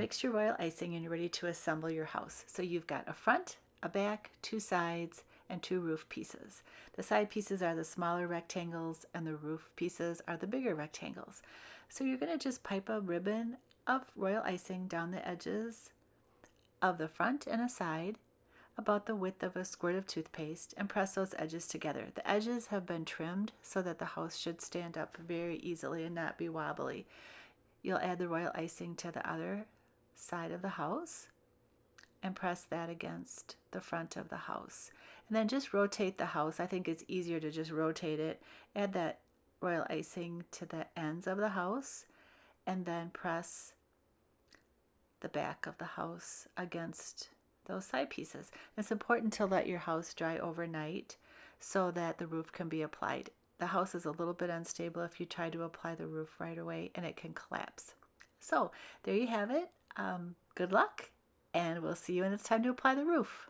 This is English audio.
mixed your royal icing and you're ready to assemble your house. So you've got a front, a back, two sides, and two roof pieces. The side pieces are the smaller rectangles and the roof pieces are the bigger rectangles. So you're going to just pipe a ribbon of royal icing down the edges of the front and a side about the width of a squirt of toothpaste and press those edges together. The edges have been trimmed so that the house should stand up very easily and not be wobbly. You'll add the royal icing to the other side of the house and press that against the front of the house. And then just rotate the house. I think it's easier to just rotate it. Add that royal icing to the ends of the house and then press the back of the house against those side pieces. It's important to let your house dry overnight so that the roof can be applied. The house is a little bit unstable if you try to apply the roof right away and it can collapse. So there you have it. Good luck, and we'll see you when it's time to apply the roof.